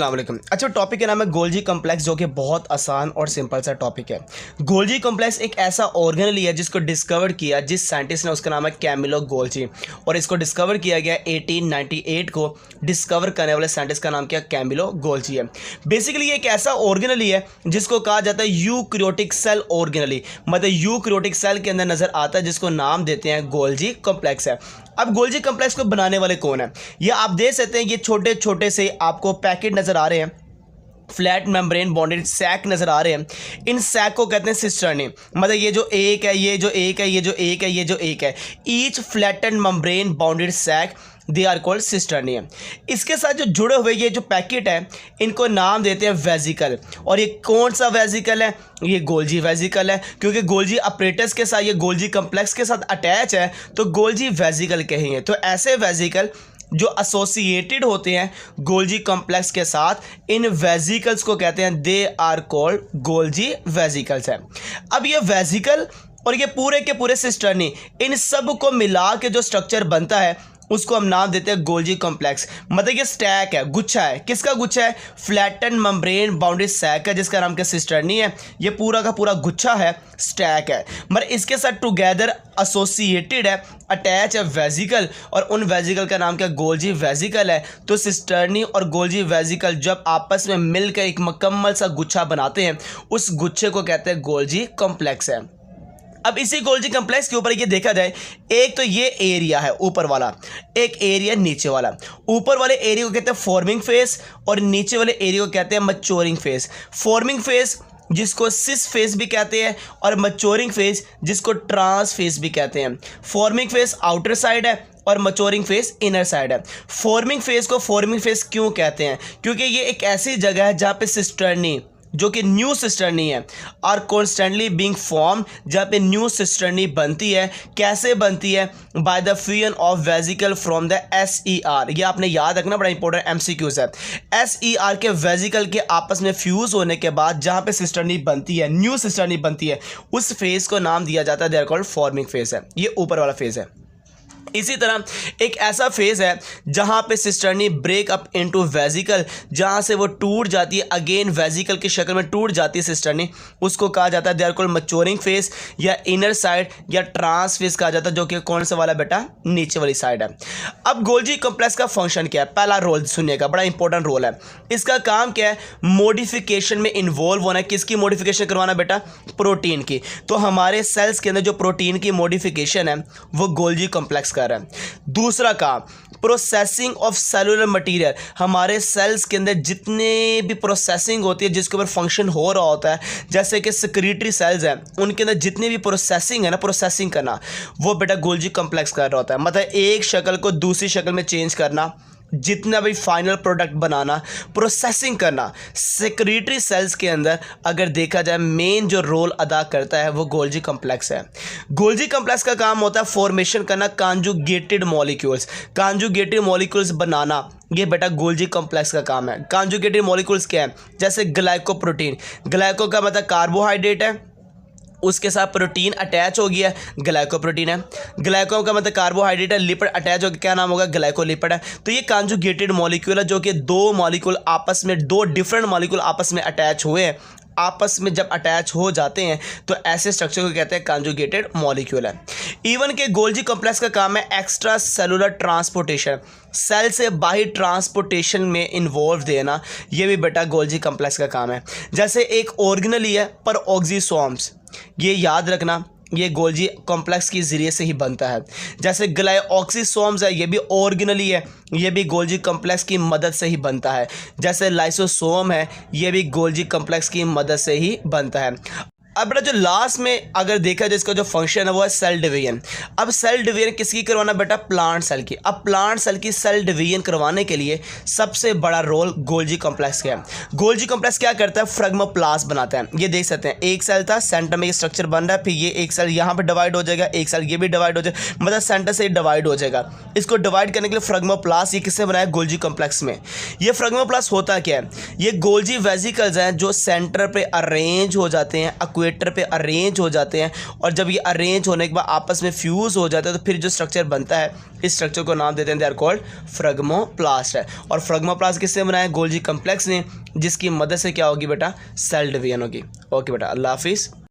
अस्सलामुअलैकुम। अच्छा, टॉपिक का नाम है गोल्जी कॉम्प्लेक्स, जो कि बहुत आसान और सिंपल सा टॉपिक है। गोल्जी कॉम्प्लेक्स एक ऐसा ऑर्गेनेल है जिसको डिस्कवर किया जिस साइंटिस्ट ने, उसका नाम है कैमिलो गोल्जी, और इसको डिस्कवर किया गया 1898 को। डिस्कवर करने वाले साइंटिस्ट का नाम क्या, कैमिलो गोल्जी है। बेसिकली ये एक ऐसा ऑर्गेनेल है जिसको कहा जाता है यूकैरियोटिक सेल ऑर्गेनेल, मतलब यूकैरियोटिक सेल के अंदर नजर आता है, जिसको नाम देते हैं गोल्जी कॉम्प्लेक्स है। अब गोल्जी कॉम्प्लेक्स को बनाने वाले कौन है, ये आप देख सकते हैं। ये छोटे छोटे से आपको पैकेट नजर आ रहे हैं, फ्लैट मेम्ब्रेन बॉन्डेड सैक नजर आ रहे हैं। इन सैक को कहते हैं सिस्टर्नी, मतलब ये जो एक है, ये जो एक है, ये जो एक है, ये जो एक है, each flattened membrane bounded sac they are called cisternae है। इसके साथ जो जुड़े हुए ये जो पैकेट है, इनको नाम देते हैं वेजिकल। और ये कौन सा वेजिकल है, ये गोल्जी वेजिकल है, क्योंकि गोल्जी अपरेटस के साथ, ये गोल्जी कॉम्प्लेक्स के साथ अटैच है, तो गोल्जी वेजिकल कहेंगे। तो ऐसे वेजिकल जो एसोसिएटेड होते हैं गोल्जी कॉम्प्लेक्स के साथ, इन वेजिकल्स को कहते हैं, they are called Golgi vesicles है। अब ये वेजिकल और ये पूरे के पूरे सिस्टर्नी, इन सब को मिला के जो स्ट्रक्चर बनता है उसको हम नाम देते हैं गोल्जी कॉम्प्लेक्स। मतलब ये स्टैक है, गुच्छा है। किसका गुच्छा है, फ्लैटन मेम्ब्रेन बाउंडेड सैक है, जिसका नाम क्या, सिस्टर्नी है। ये पूरा का पूरा गुच्छा है, स्टैक है, मगर इसके साथ टुगेदर एसोसिएटेड है, अटैच है वेजिकल, और उन वेजिकल का नाम क्या, गोल्जी वेजिकल है। तो सिस्टर्नी और गोल्जी वेजिकल जब आपस में मिलकर एक मुकम्मल सा गुच्छा बनाते हैं, उस गुच्छे को कहते हैं गोल्जी कॉम्प्लेक्स है। अब इसी गोल्जी कॉम्प्लेक्स के ऊपर ये देखा जाए, एक तो ये एरिया है ऊपर वाला, एक एरिया नीचे वाला। ऊपर वाले एरिया को कहते हैं फॉर्मिंग फेज, और नीचे वाले एरिया को कहते हैं मैच्योरिंग फेज। फॉर्मिंग फेज जिसको सिस फेज भी कहते हैं, और मैच्योरिंग फेज जिसको ट्रांस फेज भी कहते हैं। फॉर्मिंग फेज आउटर साइड है और मैच्योरिंग फेज इनर साइड है। फॉर्मिंग फेज को फॉर्मिंग फेज क्यों कहते हैं, क्योंकि ये एक ऐसी जगह है जहाँ पे सिस्टर्नी, जो कि न्यू सिस्टर्नी है, और कॉन्स्टेंटली बीइंग फॉर्म, जहाँ पे न्यू सिस्टर्नी बनती है। कैसे बनती है, by the fusion of vesicle from the SER। ये आपने याद रखना, बड़ा इंपॉर्टेंट MCQs है। SER के वेजिकल के आपस में फ्यूज होने के बाद जहाँ पे सिस्टर्नी बनती है, न्यू सिस्टर्नी बनती है, उस फेज को नाम दिया जाता है, they are called forming phase है। ये ऊपर वाला फेज है। इसी तरह एक ऐसा फेज है जहां पे cisternae break up into vesicle, जहां से वो टूट जाती है, अगेन वेजिकल की शक्ल में टूट जाती है सिस्टर्नी, उसको कहा जाता है they are called maturing phase, या इनर साइड, या ट्रांस फेज कहा जाता है, जो कि कौन सा वाला बेटा, नीचे वाली साइड है। अब गोल्जी कॉम्प्लेक्स का फंक्शन क्या है, पहला रोल सुनिएगा, बड़ा इंपॉर्टेंट रोल है। इसका काम क्या है, मॉडिफिकेशन में इन्वॉल्व होना है। किसकी मॉडिफिकेशन करवाना बेटा, प्रोटीन की। तो हमारे सेल्स के अंदर जो प्रोटीन की मॉडिफिकेशन है वो गोल्जी कॉम्प्लेक्स कर रहा है। दूसरा काम, प्रोसेसिंग ऑफ सेलुलर मटेरियल। हमारे सेल्स के अंदर जितने भी प्रोसेसिंग होती है, जिसके ऊपर फंक्शन हो रहा होता है, जैसे कि सेक्रेटरी सेल्स हैं, उनके अंदर जितनी भी प्रोसेसिंग है ना, प्रोसेसिंग करना, वो बेटा गोल्जी कॉम्प्लेक्स कर रहा होता है। मतलब एक शक्ल को दूसरी शक्ल में चेंज करना, जितना भी फाइनल प्रोडक्ट बनाना, प्रोसेसिंग करना, सेक्रेटरी सेल्स के अंदर अगर देखा जाए मेन जो रोल अदा करता है वो गोल्जी कॉम्प्लेक्स है। गोल्जी कॉम्प्लेक्स का काम होता है फॉर्मेशन करना कॉन्जुगेटेड मॉलिक्यूल्स, कॉन्जुगेटेड मॉलिक्यूल्स बनाना, ये बेटा गोल्जी कॉम्प्लेक्स का काम है। कॉन्जुगेटेड मॉलिक्यूल्स क्या है, जैसे ग्लाइकोप्रोटीन, ग्लाइको का मतलब कार्बोहाइड्रेट है, उसके साथ प्रोटीन अटैच हो गया, ग्लाइकोप्रोटीन है। ग्लाइको का मतलब कार्बोहाइड्रेट है, लिपिड अटैच हो गया, क्या नाम होगा, ग्लाइकोलिपिड है। तो ये कॉन्जुगेटेड मॉलिक्यूल है, जो कि दो मॉलिक्यूल आपस में, दो डिफरेंट मॉलिक्यूल आपस में अटैच हुए हैं। आपस में जब अटैच हो जाते हैं तो ऐसे स्ट्रक्चर को कहते हैं कॉन्जुगेटेड मॉलिक्यूल है। इवन के गोल्जी कॉम्प्लेक्स का काम है एक्स्ट्रा सेलुलर ट्रांसपोर्टेशन, सेल से बाहर ट्रांसपोर्टेशन में इन्वॉल्व देना, ये भी बेटा गोल्जी कॉम्प्लेक्स का काम है। जैसे एक ऑर्गेनेल ही है पर ऑक्सीसोम्स, ये याद रखना, ये गोल्जी कॉम्प्लेक्स के ज़रिए से ही बनता है। जैसे ग्लाइऑक्सीसोम्स है, ये भी ऑर्गेनेली है, ये भी गोल्जी कॉम्प्लेक्स की मदद से ही बनता है। जैसे लाइसोसोम है, ये भी गोल्जी कॉम्प्लेक्स की मदद से ही बनता है। अब बेटा जो लास्ट में अगर देखा जाए, इसका जो फंक्शन है वो है सेल डिवीजन। अब सेल डिवीजन किसकी करवाना बेटा, प्लांट सेल की। अब प्लांट सेल की सेल डिवीजन करवाने के लिए सबसे बड़ा रोल गोल्जी कॉम्प्लेक्स का है। गोल्जी कॉम्प्लेक्स क्या करता है, फ्रेगमोप्लास्ट बनाता है। ये देख सकते हैं, एक सेल था, सेंटर में ये स्ट्रक्चर बन रहा है, फिर ये एक सेल यहाँ पर डिवाइड हो जाएगा, एक सेल ये भी डिवाइड हो जाएगा, मतलब सेंटर से डिवाइड हो जाएगा। इसको डिवाइड करने के लिए फ्रेगमोप्लास्ट, ये किससे बनाया, गोल्जी कॉम्प्लेक्स में। ये फ्रेगमोप्लास्ट होता क्या है, ये गोल्जी वेसिकल्स हैं जो सेंटर पर अरेंज हो जाते हैं इक्वेटर पे अरेंज हो जाते हैं, और जब ये अरेंज होने के बाद आपस में फ्यूज़ हो जाते हैं तो फिर जो स्ट्रक्चर बनता है, इस स्ट्रक्चर को नाम देते हैं, दे आर कॉल्ड फ्रैगमोप्लास्ट है। और फ्रैगमोप्लास्ट किससे बनाया? गोल्जी कम्प्लेक्स ने, जिसकी मदद से क्या होगी बेटा? सेल डिवीजन होगी। ओके बेटा, अल्लाह हाफिज़।